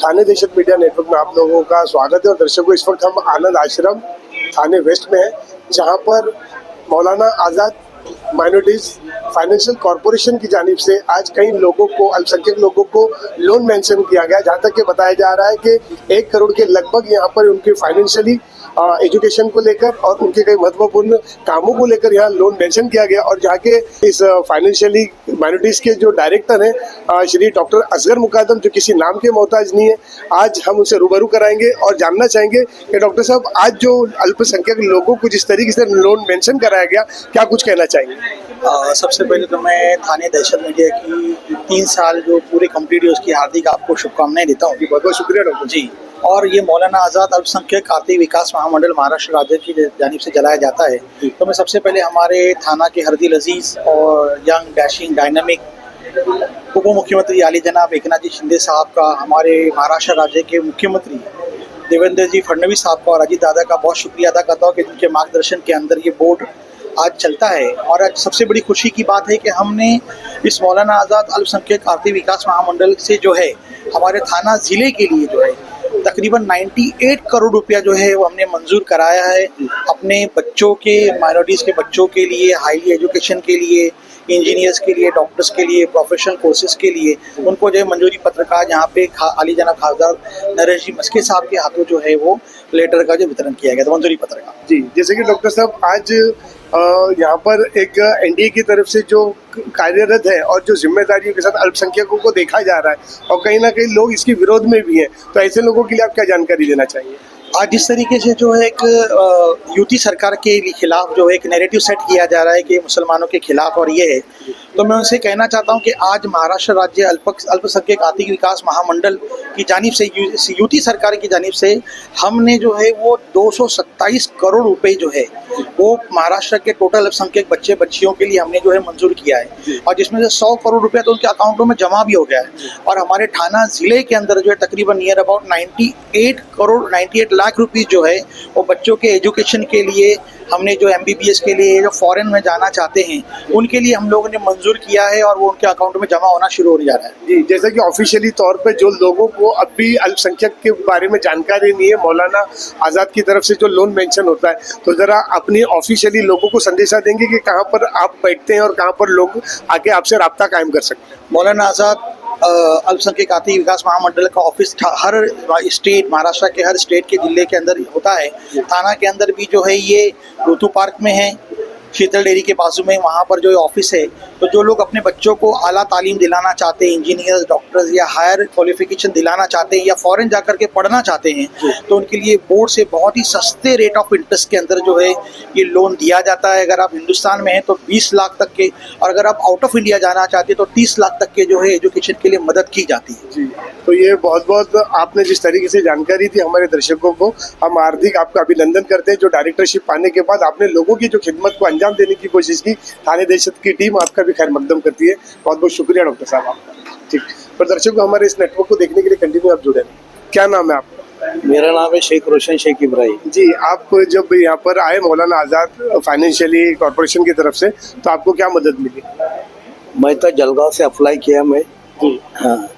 थाने दहशत media network में आप लोगों का स्वागत है। और दर्शकों, इस वक्त हम आनंद आश्रम थाने वेस्ट में हैं, जहां पर मौलाना आज़ाद माइनॉरिटीज फाइनेंशियल कॉरपोरेशन की जानिब से आज कई लोगों को, अल्पसंख्यक लोगों को लोन मेंशन किया गया। जहां तक कि बताया जा रहा है कि 1 करोड़ के लगभग यहां पर उनके फाइनेंशियली एजुकेशन को लेकर और उनके कई महत्वपूर्ण कामों को लेकर यहाँ लोन मेंशन किया गया। और जहाँ के इस फाइनेंशियली माइनॉरिटीज के जो डायरेक्टर हैं श्री डॉक्टर असगर मुकादम, जो किसी नाम के मोहताज नहीं है, आज हम उनसे रूबरू कराएंगे और जानना चाहेंगे कि डॉक्टर साहब, आज जो अल्पसंख्यक लोगों को जिस तरीके से लोन मेंशन कराया गया, क्या कुछ कहना चाहेंगे? सबसे पहले तो मैं थाने दहशत मीडिया की 3 साल जो पूरे कंप्लीट हुए उसकी हार्दिक आपको शुभकामनाएं देता हूँ। बहुत बहुत शुक्रिया डॉक्टर जी। और ये मौलाना आज़ाद अल्पसंख्यक आर्थिक विकास महामंडल महाराष्ट्र राज्य की जानिब से चलाया जाता है। तो मैं सबसे पहले हमारे थाना के हरदिल अजीज़ और यंग डैशिंग डायनामिक उप मुख्यमंत्री आली जनाब एकनाथ जी शिंदे साहब का, हमारे महाराष्ट्र राज्य के मुख्यमंत्री देवेंद्र जी फडणवीस साहब का और अजीत दादा का बहुत शुक्रिया अदा करता हूँ कि जिनके मार्गदर्शन के अंदर ये बोर्ड आज चलता है। और आज सबसे बड़ी खुशी की बात है कि हमने इस मौलाना आज़ाद अल्पसंख्यक आर्थिक विकास महामंडल से जो है हमारे थाना ज़िले के लिए जो है तकरीबन 98 करोड़ रुपया जो है वो हमने मंजूर कराया है अपने बच्चों के, माइनॉरिटीज़ के बच्चों के लिए, हाईली एजुकेशन के लिए, इंजीनियर्स के लिए, डॉक्टर्स के लिए, प्रोफेशनल कोर्सेज के लिए उनको जो है मंजूरी पत्र का यहाँ पे आली जनाब खासदार नरेश जी मस्के साहब के हाथों जो है वो लेटर का जो वितरण किया गया था, मंजूरी पत्र का। जी, जैसे कि डॉक्टर साहब आज यहाँ पर एक एनडीए की तरफ से जो कार्यरत है और जो जिम्मेदारियों के साथ अल्पसंख्यकों को देखा जा रहा है और कहीं ना कहीं लोग इसके विरोध में भी हैं, तो ऐसे लोगों के लिए आप क्या जानकारी देना चाहिए? आज जिस तरीके से जो है एक यूटी सरकार के खिलाफ जो है एक नैरेटिव सेट किया जा रहा है कि मुसलमानों के खिलाफ, और ये है तो मैं उनसे कहना चाहता हूं कि आज महाराष्ट्र राज्य अल्पसंख्यक आर्थिक विकास महामंडल की जानिब से, यूटी सरकार की जानिब से हमने जो है वो 227 करोड़ रुपए जो है वो महाराष्ट्र के टोटल अल्पसंख्यक बच्चे बच्चियों के लिए हमने जो है मंजूर किया है। और जिसमें से 100 करोड़ रुपया तो उनके अकाउंटों में जमा भी हो गया है। और हमारे थाना ज़िले के अंदर जो है तकरीबन नियर अबाउट 98 लाख रुपीज़ जो है वो बच्चों के एजुकेशन के लिए हमने जो MBBS के लिए जो फॉरेन में जाना चाहते हैं उनके लिए हम लोगों ने मंजूर किया है और वो उनके अकाउंट में जमा होना शुरू होने जा रहा है। जी, जैसे कि ऑफिशियली तौर पे जो लोगों को अभी अल्पसंख्यक के बारे में जानकारी नहीं है, मौलाना आज़ाद की तरफ से जो लोन मेंशन होता है, तो ज़रा अपनी ऑफिशियली लोगों को संदेशा देंगे कि कहाँ पर आप बैठते हैं और कहाँ पर लोग आके आपसे रब्ता कायम कर सकते हैं? मौलाना आज़ाद अल्पसंख्यक आर्थिक विकास महामंडल का ऑफिस हर स्टेट, महाराष्ट्र के हर स्टेट के जिले के अंदर होता है। थाना के अंदर भी जो है ये ऋतु पार्क में है, शीतल डेयरी के बाजू में, वहाँ पर जो ऑफिस है। तो जो लोग अपने बच्चों को आला तालीम दिलाना चाहते हैं, इंजीनियर्स, डॉक्टर्स या हायर क्वालिफिकेशन दिलाना चाहते हैं या फॉरेन जा करके पढ़ना चाहते हैं, तो उनके लिए बोर्ड से बहुत ही सस्ते रेट ऑफ इंटरेस्ट के अंदर जो है ये लोन दिया जाता है। अगर आप हिंदुस्तान में हैं तो 20 लाख तक के, और अगर आप आउट ऑफ इंडिया जाना चाहते हैं तो 30 लाख तक के जो है एजुकेशन के लिए मदद की जाती है। जी, तो ये बहुत बहुत आपने जिस तरीके से जानकारी दी हमारे दर्शकों को, हम हार्दिक आपका अभिनंदन करते हैं। जो डायरेक्टरशिप पाने के बाद आपने लोगों की जो खिदमत को अंजाम देने की कोशिश की, थाने दहशत की टीम आपका भी खैर मकदम करती है। बहुत बहुत शुक्रिया डॉक्टर साहब आपका। ठीक, पर दर्शकों, हमारे इस नेटवर्क को देखने के लिए कंटिन्यू आप जुड़े रहें। क्या नाम है आपका? मेरा नाम है शेख रोशन शेख इब्राहिम। जी, आप जब यहाँ पर आए मौलाना आज़ाद फाइनेंशियली कॉरपोरेशन की तरफ से, तो आपको क्या मदद मिली? मैं तो जलगांव से अप्लाई किया मैं। हाँ,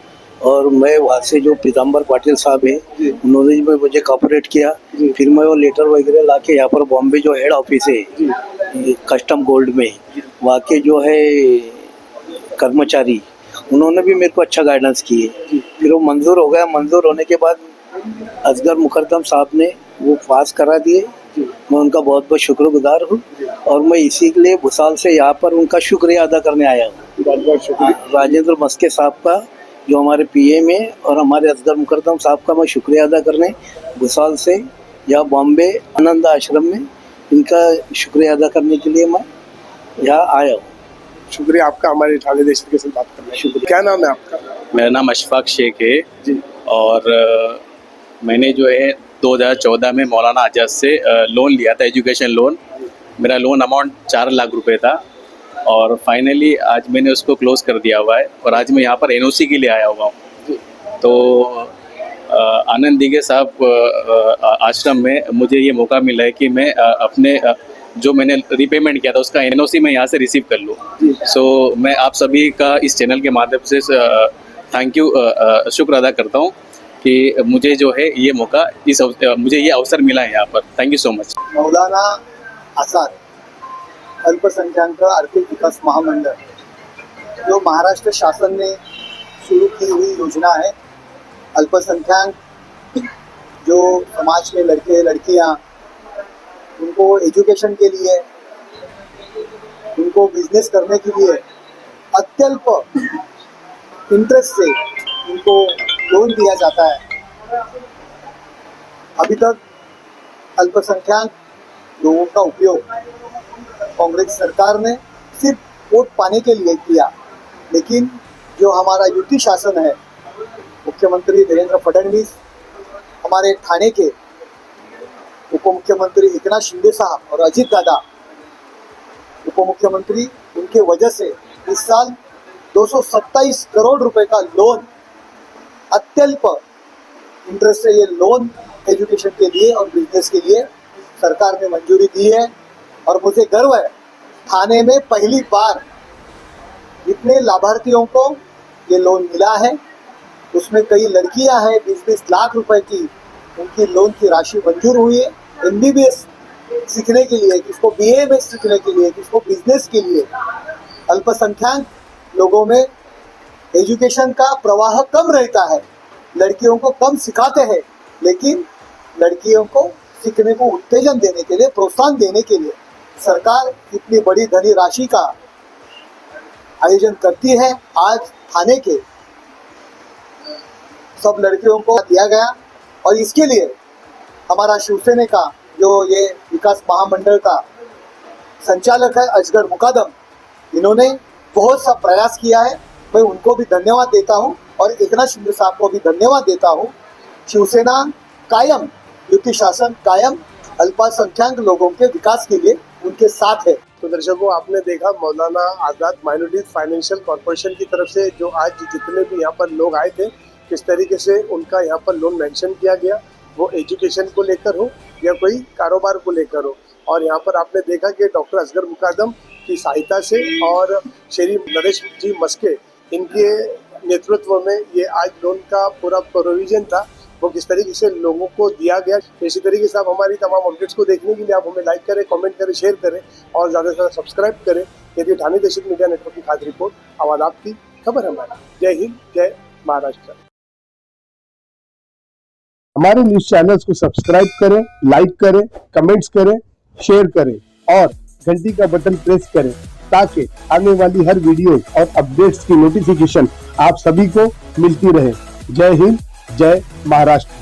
और मैं वहाँ से जो पीताम्बर पाटिल साहब है उन्होंने भी मुझे कॉपरेट किया। फिर मैं वो लेटर वगैरह लाके यहाँ पर बॉम्बे जो हेड ऑफिस है कस्टम गोल्ड में, वहाँ के जो है कर्मचारी, उन्होंने भी मेरे को अच्छा गाइडेंस किए। फिर वो मंजूर हो गया। मंजूर होने के बाद असगर मुकद्दम साहब ने वो पास करा दिए। मैं उनका बहुत बहुत शुक्रगुजार हूँ और मैं इसी के लिए भूसाल से यहाँ पर उनका शुक्रिया अदा करने आया हूँ। बहुत बहुत शुक्रिया। राजेंद्र मस्के साहब का जो हमारे PA में, और हमारे असगर मुकद्दम साहब का मैं शुक्रिया अदा करने भूसाल से या बॉम्बे आनंद आश्रम में इनका शुक्रिया अदा करने के लिए मैं यहाँ आया हूँ। शुक्रिया आपका हमारे थाने दहशत के साथ बात करने का। शुक्रिया। क्या नाम है आपका? मेरा नाम अशफाक शेख है जी। और मैंने जो है 2014 में मौलाना आज़ाद से लोन लिया था, एजुकेशन लोन। मेरा लोन अमाउंट 4 लाख रुपए था और फाइनली आज मैंने उसको क्लोज़ कर दिया हुआ है और आज मैं यहाँ पर NOC के लिए आया हुआ हूँ। तो आनंद दिगे साहब आश्रम में मुझे ये मौका मिला है कि मैं अपने जो मैंने रिपेमेंट किया था उसका NOC मैं यहाँ से रिसीव कर लूँ। सो मैं आप सभी का इस चैनल के माध्यम से थैंक यू शुक्र अदा करता हूँ। कि मुझे जो है ये मौका मुझे ये अवसर मिला है यहाँ पर। Thank you so much. मौलाना आज़ाद अल्पसंख्याक आर्थिक विकास महामंडल जो महाराष्ट्र शासन ने शुरू की हुई योजना है। अल्पसंख्याक जो समाज में लड़के लड़कियां, उनको एजुकेशन के लिए, उनको बिजनेस करने के लिए अत्यल्प इंटरेस्ट से उनको लोन दिया जाता है। अभी तक अल्पसंख्याक लोगों का उपयोग कांग्रेस सरकार ने सिर्फ वोट पाने के लिए किया, लेकिन जो हमारा यूपी शासन है, मुख्यमंत्री देवेंद्र फडणवीस, हमारे ठाणे के उप मुख्यमंत्री एकनाथ शिंदे साहब और अजित दादा उप मुख्यमंत्री, उनके वजह से इस साल 227 करोड़ रुपए का लोन, अत्यल्प इंटरेस्ट से ये लोन एजुकेशन के लिए और बिजनेस के लिए सरकार ने मंजूरी दी है। और मुझे गर्व है, थाने में पहली बार इतने लाभार्थियों को ये लोन मिला है। उसमें कई लड़कियां हैं, 20-20 लाख रुपए की उनकी लोन की राशि मंजूर हुई है। MBBS सीखने के लिए, किसको BAMS सीखने के लिए, किसको बिजनेस के लिए। अल्पसंख्याक लोगों में एजुकेशन का प्रवाह कम रहता है, लड़कियों को कम सिखाते हैं, लेकिन लड़कियों को सीखने को उत्तेजन देने के लिए, प्रोत्साहन देने के लिए सरकार इतनी बड़ी धनी राशि का आयोजन करती है। आज थाने के सब लड़कियों को दिया गया और इसके लिए हमारा शिवसेना का जो ये विकास महामंडल का संचालक है असगर मुकादम, इन्होंने बहुत सा प्रयास किया है। मैं उनको भी धन्यवाद देता हूं और एकनाथ शिंदे साहब को भी धन्यवाद देता हूं। शिवसेना कायम, युति शासन कायम अल्पसंख्याक लोगों के विकास के लिए उनके साथ है। तो दर्शकों, आपने देखा मौलाना आज़ाद माइनॉरिटी फाइनेंशियल कॉर्पोरेशन की तरफ से जो आज जितने भी यहाँ पर लोग आए थे, किस तरीके से उनका यहाँ पर लोन मेंशन किया गया, वो एजुकेशन को लेकर हो या कोई कारोबार को लेकर हो। और यहाँ पर आपने देखा कि डॉक्टर असगर मुकादम की सहायता से और श्री नरेश जी मस्के, इनके नेतृत्व में ये आज लोन का पूरा प्रोविजन था, वो किस तरीके से लोगों को दिया गया। इसी तरीके से आप हमारी तमाम अपडेट्स को देखने के लिए आप हमें लाइक करें, कमेंट करें, शेयर करें और ज़्यादा से ज़्यादा सब्सक्राइब करें। यदि ठाणे देशिक मीडिया नेटवर्क की खास रिपोर्ट, आवाज़ आपकी, खबर हमारी। जय हिंद, जय महाराष्ट्र। हमारे न्यूज चैनल्स को सब्सक्राइब करें, लाइक करें, कमेंट्स करें, शेयर करें और घंटी का बटन प्रेस करें ताकि आने वाली हर वीडियो और अपडेट्स की नोटिफिकेशन आप सभी को मिलती रहे। जय हिंद, जय महाराष्ट्र।